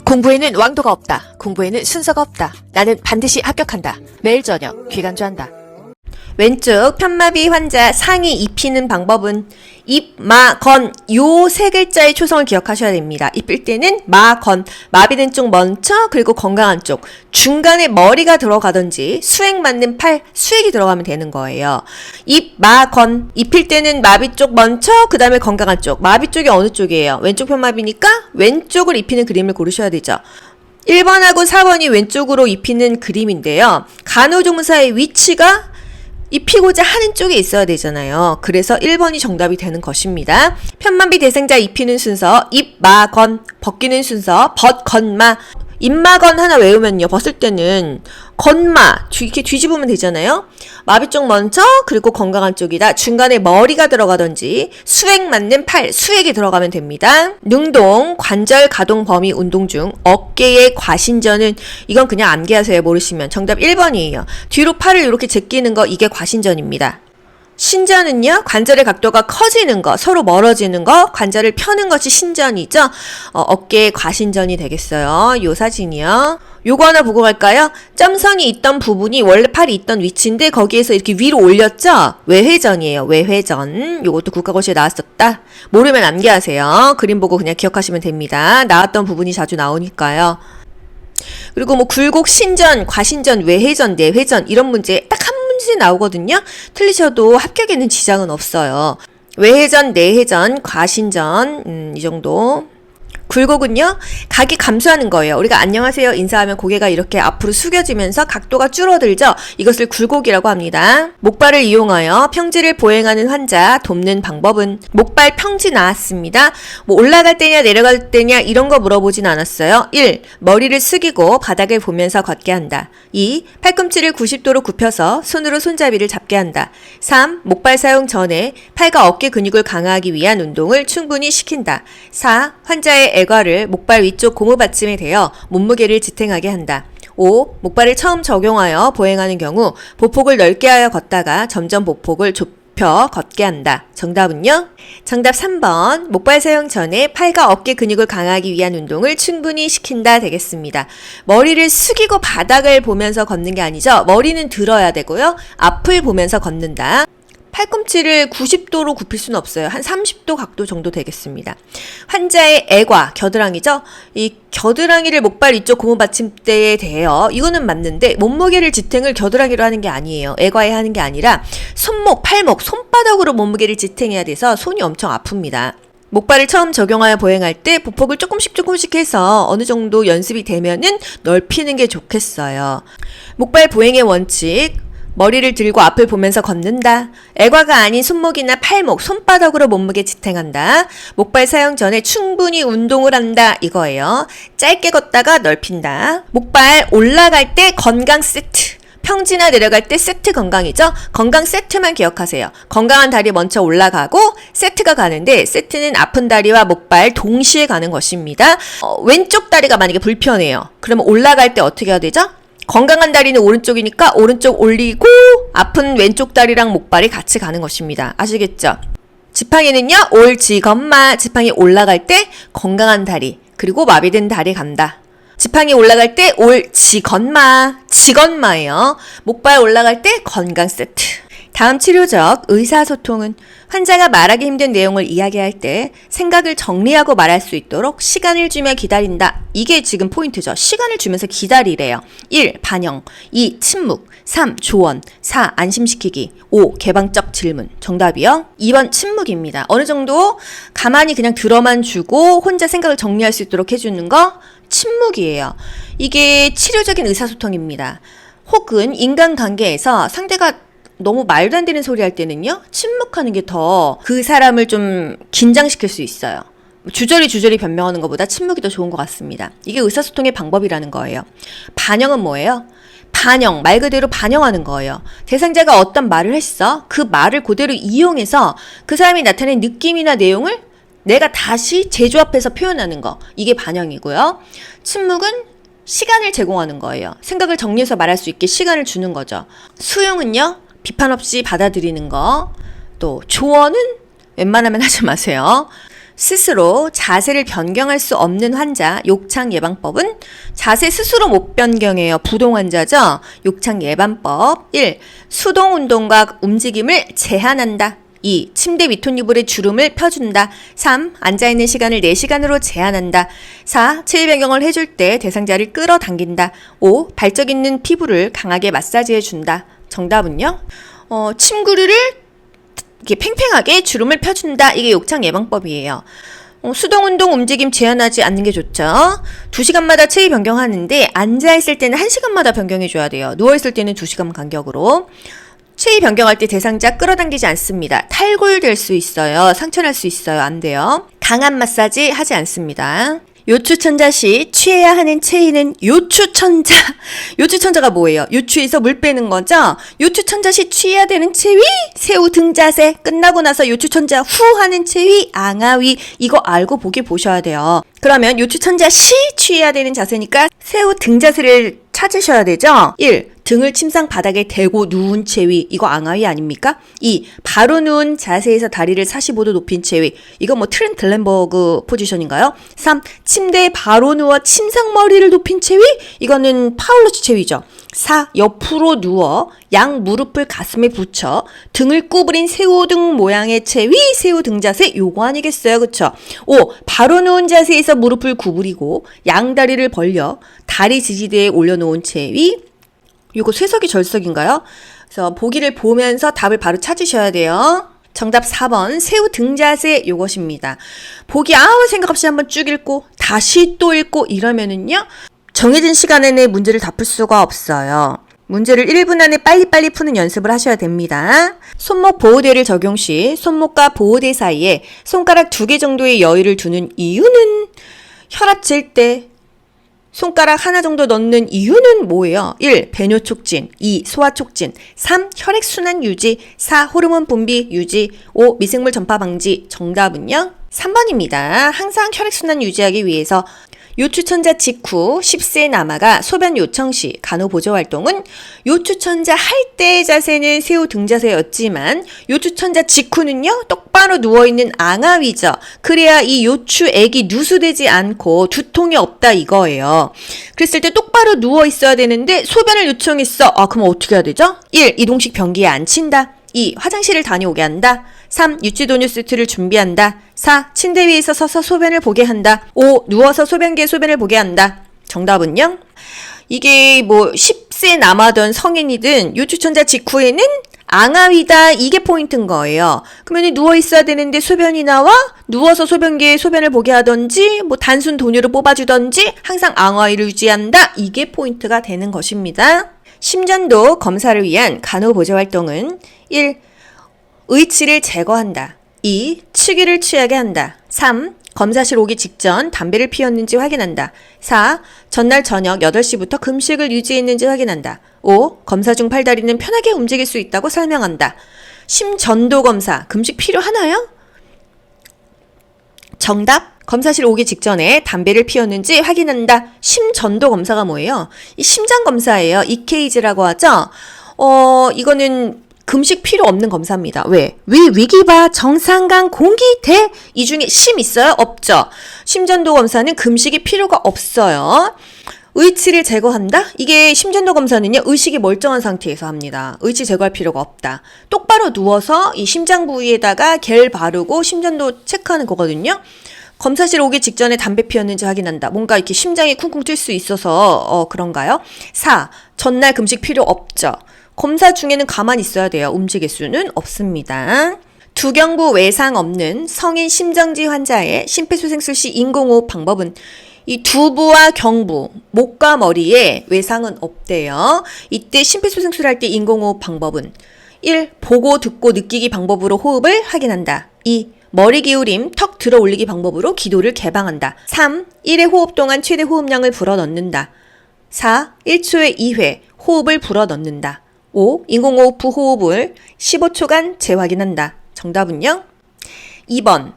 공부에는 왕도가 없다. 공부에는 순서가 없다. 나는 반드시 합격한다. 매일 저녁 귀간주한다. 왼쪽 편마비 환자 상의 입히는 방법은 입, 마, 건 요 세 글자의 초성을 기억하셔야 됩니다. 입힐 때는 마, 건, 마비된 쪽 먼저 그리고 건강한 쪽 중간에 머리가 들어가든지 수액 맞는 팔, 수액이 들어가면 되는 거예요. 입, 마, 건 입힐 때는 마비 쪽 먼저 그 다음에 건강한 쪽 마비 쪽이 어느 쪽이에요? 왼쪽 편마비니까 왼쪽을 입히는 그림을 고르셔야 되죠. 1번하고 4번이 왼쪽으로 입히는 그림인데요. 간호조무사의 위치가 입히고자 하는 쪽에 있어야 되잖아요. 그래서 1번이 정답이 되는 것입니다. 편마비 대상자 입히는 순서 입, 마, 건 벗기는 순서 벗, 건, 마 입마건 하나 외우면요. 벗을 때는 건마 이렇게 뒤집으면 되잖아요. 마비 쪽 먼저 그리고 건강한 쪽이다. 중간에 머리가 들어가든지 수액 맞는 팔, 수액이 들어가면 됩니다. 능동, 관절 가동 범위 운동 중 어깨의 과신전은 이건 그냥 암기하세요. 모르시면 정답 1번이에요. 뒤로 팔을 이렇게 제끼는 거 이게 과신전입니다. 신전은요, 관절의 각도가 커지는 거, 서로 멀어지는 거, 관절을 펴는 것이 신전이죠. 어깨의 과신전이 되겠어요. 요 사진이요. 요거 하나 보고 갈까요? 점선이 있던 부분이 원래 팔이 있던 위치인데 거기에서 이렇게 위로 올렸죠? 외회전이에요. 외회전. 요것도 국가고시에 나왔었다. 모르면 암기하세요. 그림 보고 그냥 기억하시면 됩니다. 나왔던 부분이 자주 나오니까요. 그리고 뭐 굴곡, 신전, 과신전, 외회전, 내회전 이런 문제 딱 한 문제 나오거든요. 틀리셔도 합격에는 지장은 없어요. 외회전, 내회전, 과신전 이 정도. 굴곡은요, 각이 감소하는 거예요. 우리가 안녕하세요 인사하면 고개가 이렇게 앞으로 숙여지면서 각도가 줄어들죠. 이것을 굴곡이라고 합니다. 목발을 이용하여 평지를 보행하는 환자 돕는 방법은 목발 평지 나왔습니다. 뭐 올라갈 때냐 내려갈 때냐 이런 거 물어보진 않았어요. 1. 머리를 숙이고 바닥을 보면서 걷게 한다. 2. 팔꿈치를 90도로 굽혀서 손으로 손잡이를 잡게 한다. 3. 목발 사용 전에 팔과 어깨 근육을 강화하기 위한 운동을 충분히 시킨다. 4. 환자의 애과를 목발 위쪽 고무 받침에 대어 몸무게를 지탱하게 한다. 5. 목발을 처음 적용하여 보행하는 경우 보폭을 넓게 하여 걷다가 점점 보폭을 좁혀 걷게 한다. 정답은요? 정답 3번. 목발 사용 전에 팔과 어깨 근육을 강화하기 위한 운동을 충분히 시킨다 되겠습니다. 머리를 숙이고 바닥을 보면서 걷는 게 아니죠. 머리는 들어야 되고요. 앞을 보면서 걷는다. 팔꿈치를 90도로 굽힐 수는 없어요. 한 30도 각도 정도 되겠습니다. 환자의 애과, 겨드랑이죠? 이 겨드랑이를 목발 위쪽 고무 받침대에 대요. 이거는 맞는데 몸무게를 지탱을 겨드랑이로 하는 게 아니에요. 애과에 하는 게 아니라 손목, 팔목, 손바닥으로 몸무게를 지탱해야 돼서 손이 엄청 아픕니다. 목발을 처음 적용하여 보행할 때 보폭을 조금씩 해서 어느 정도 연습이 되면은 넓히는 게 좋겠어요. 목발 보행의 원칙. 머리를 들고 앞을 보면서 걷는다. 애과가 아닌 손목이나 팔목, 손바닥으로 몸무게 지탱한다. 목발 사용 전에 충분히 운동을 한다. 이거예요. 짧게 걷다가 넓힌다. 목발 올라갈 때 건강 세트. 평지나 내려갈 때 세트 건강이죠. 건강 세트만 기억하세요. 건강한 다리 먼저 올라가고 세트가 가는데 세트는 아픈 다리와 목발 동시에 가는 것입니다. 왼쪽 다리가 만약에 불편해요. 그러면 올라갈 때 어떻게 해야 되죠? 건강한 다리는 오른쪽이니까 오른쪽 올리고 아픈 왼쪽 다리랑 목발이 같이 가는 것입니다. 아시겠죠? 지팡이는요. 올지건마. 지팡이 올라갈 때 건강한 다리 그리고 마비된 다리 간다. 지팡이 올라갈 때 올지건마. 지건마예요. 목발 올라갈 때 건강 세트. 다음 치료적 의사소통은 환자가 말하기 힘든 내용을 이야기할 때 생각을 정리하고 말할 수 있도록 시간을 주며 기다린다. 이게 지금 포인트죠. 시간을 주면서 기다리래요. 1. 반영 2. 침묵 3. 조언 4. 안심시키기 5. 개방적 질문. 정답이요? 2번 침묵입니다. 어느 정도 가만히 그냥 들어만 주고 혼자 생각을 정리할 수 있도록 해주는 거 침묵이에요. 이게 치료적인 의사소통입니다. 혹은 인간관계에서 상대가 너무 말도 안 되는 소리 할 때는요, 침묵하는 게 더 그 사람을 좀 긴장시킬 수 있어요. 주저리 변명하는 것보다 침묵이 더 좋은 것 같습니다. 이게 의사소통의 방법이라는 거예요. 반영은 뭐예요? 반영, 말 그대로 반영하는 거예요. 대상자가 어떤 말을 했어? 그 말을 그대로 이용해서 그 사람이 나타낸 느낌이나 내용을 내가 다시 재조합해서 표현하는 거. 이게 반영이고요. 침묵은 시간을 제공하는 거예요. 생각을 정리해서 말할 수 있게 시간을 주는 거죠. 수용은요? 비판 없이 받아들이는 거. 또 조언은 웬만하면 하지 마세요. 스스로 자세를 변경할 수 없는 환자 욕창 예방법은 자세 스스로 못 변경해요. 부동 환자죠. 욕창 예방법 1. 수동 운동과 움직임을 제한한다. 2. 침대 윗톤이불에 주름을 펴준다. 3. 앉아있는 시간을 4시간으로 제한한다. 4. 체위 변경을 해줄 때 대상자를 끌어당긴다. 5. 발적 있는 피부를 강하게 마사지해준다. 정답은요? 침구류를 이렇게 팽팽하게 주름을 펴준다. 이게 욕창 예방법이에요. 수동 운동 움직임 제한하지 않는 게 좋죠. 2시간마다 체위 변경하는데 앉아있을 때는 1시간마다 변경해줘야 돼요. 누워있을 때는 2시간 간격으로. 체위 변경할 때 대상자 끌어당기지 않습니다. 탈골될 수 있어요. 상처날 수 있어요. 안 돼요. 강한 마사지 하지 않습니다. 요추천자 시 취해야 하는 체위는 요추천자. 요추천자가 뭐예요? 요추에서 물 빼는 거죠? 요추천자 시 취해야 되는 체위, 새우 등자세. 끝나고 나서 요추천자 후 하는 체위, 앙하위. 이거 알고 보기 보셔야 돼요. 그러면 요추천자 시 취해야 되는 자세니까 새우 등자세를 찾으셔야 되죠? 1. 등을 침상 바닥에 대고 누운 체위. 이거 앙하위 아닙니까? 2. 바로 누운 자세에서 다리를 45도 높인 체위. 이거 뭐 트렌트 램버그 포지션인가요? 3. 침대에 바로 누워 침상머리를 높인 체위. 이거는 파울러치 체위죠. 4. 옆으로 누워 양 무릎을 가슴에 붙여 등을 구부린 새우등 모양의 체위, 새우등 자세. 요거 아니겠어요? 그쵸? 5. 바로 누운 자세에서 무릎을 구부리고 양다리를 벌려 다리 지지대에 올려놓은 체위. 요거 쇠석이 절석인가요? 그래서 보기를 보면서 답을 바로 찾으셔야 돼요. 정답 4번 새우 등자세 요것입니다. 보기 아무 생각 없이 한번 쭉 읽고 다시 또 읽고 이러면은요 정해진 시간 안에 문제를 다 풀 수가 없어요. 문제를 1분 안에 빨리빨리 푸는 연습을 하셔야 됩니다. 손목 보호대를 적용 시 손목과 보호대 사이에 손가락 2개 정도의 여유를 두는 이유는 혈압 잴 때 손가락 하나 정도 넣는 이유는 뭐예요? 1. 배뇨 촉진, 2. 소화 촉진, 3. 혈액순환 유지, 4. 호르몬 분비 유지, 5. 미생물 전파 방지. 정답은요? 3번입니다. 항상 혈액순환 유지하기 위해서 요추천자 직후 10세 남아가 소변 요청 시 간호보조 활동은 요추천자 할 때의 자세는 새우 등자세였지만 요추천자 직후는요 똑바로 누워있는 앙하위죠. 그래야 이 요추액이 누수되지 않고 두통이 없다 이거예요. 그랬을 때 똑바로 누워있어야 되는데 소변을 요청했어. 그럼 어떻게 해야 되죠? 1. 이동식 변기에 앉힌다. 2. 화장실을 다녀오게 한다. 3. 유치도뉴 세트를 준비한다. 4. 침대 위에서 서서 소변을 보게 한다. 5. 누워서 소변기에 소변을 보게 한다. 정답은요? 이게 뭐 10세 남아던 성인이든 요추천자 직후에는 앙하위다 이게 포인트인 거예요. 그러면 누워 있어야 되는데 소변이 나와 누워서 소변기에 소변을 보게 하던지 뭐 단순 도뉴를 뽑아주던지 항상 앙하위를 유지한다 이게 포인트가 되는 것입니다. 심전도 검사를 위한 간호보조 활동은 1. 의치를 제거한다. 2. 치기를 취하게 한다. 3. 검사실 오기 직전 담배를 피웠는지 확인한다. 4. 전날 저녁 8시부터 금식을 유지했는지 확인한다. 5. 검사 중 팔다리는 편하게 움직일 수 있다고 설명한다. 심전도 검사, 금식 필요하나요? 정답! 검사실 오기 직전에 담배를 피웠는지 확인한다. 심전도 검사가 뭐예요? 이 심장 검사예요. EKG라고 하죠? 이거는 금식 필요 없는 검사입니다. 왜? 위기바, 정상강, 공기대 이 중에 심 있어요? 없죠. 심전도 검사는 금식이 필요가 없어요. 의치를 제거한다? 이게 심전도 검사는요. 의식이 멀쩡한 상태에서 합니다. 의치 제거할 필요가 없다. 똑바로 누워서 이 심장 부위에다가 겔 바르고 심전도 체크하는 거거든요. 검사실 오기 직전에 담배 피웠는지 확인한다. 뭔가 이렇게 심장이 쿵쿵 뛸 수 있어서 그런가요? 4. 전날 금식 필요 없죠. 검사 중에는 가만히 있어야 돼요. 움직일 수는 없습니다. 두경부 외상 없는 성인 심정지 환자의 심폐소생술 시 인공호흡 방법은 이 두부와 경부, 목과 머리에 외상은 없대요. 이때 심폐소생술 할 때 인공호흡 방법은 1. 보고 듣고 느끼기 방법으로 호흡을 확인한다. 2. 머리 기울임, 턱 들어 올리기 방법으로 기도를 개방한다. 3. 1회 호흡 동안 최대 호흡량을 불어넣는다. 4. 1초에 2회 호흡을 불어넣는다. 5. 인공호흡 후 호흡을 15초간 재확인한다. 정답은요? 2번.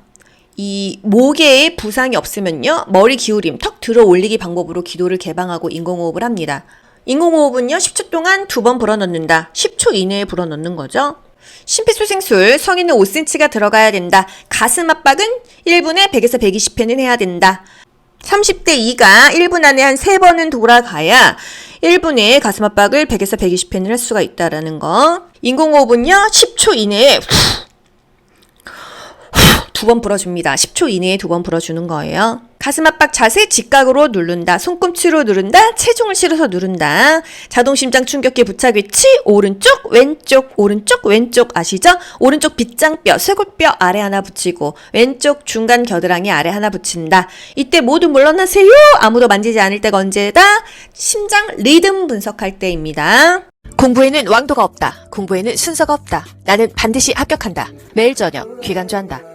이 목에 부상이 없으면요. 머리 기울임, 턱 들어 올리기 방법으로 기도를 개방하고 인공호흡을 합니다. 인공호흡은요. 10초 동안 2번 불어넣는다. 10초 이내에 불어넣는 거죠. 심폐소생술 성인은 5cm가 들어가야 된다. 가슴 압박은 1분에 100에서 120회는 해야 된다. 30대 2가 1분 안에 한 3번은 돌아가야 1분에 가슴 압박을 100에서 120회는 할 수가 있다라는 거. 인공호흡은요 10초 이내에 2번 불어줍니다. 10초 이내에 2번 불어주는 거예요. 가슴 압박 자세 직각으로 누른다. 손꿈치로 누른다. 체중을 실어서 누른다. 자동심장 충격기 부착 위치 오른쪽 왼쪽 오른쪽 왼쪽 아시죠? 오른쪽 빗장뼈 쇄골뼈 아래 하나 붙이고 왼쪽 중간 겨드랑이 아래 하나 붙인다. 이때 모두 물러나세요. 아무도 만지지 않을 때가 언제다? 심장 리듬 분석할 때입니다. 공부에는 왕도가 없다. 공부에는 순서가 없다. 나는 반드시 합격한다. 매일 저녁 귀간주한다.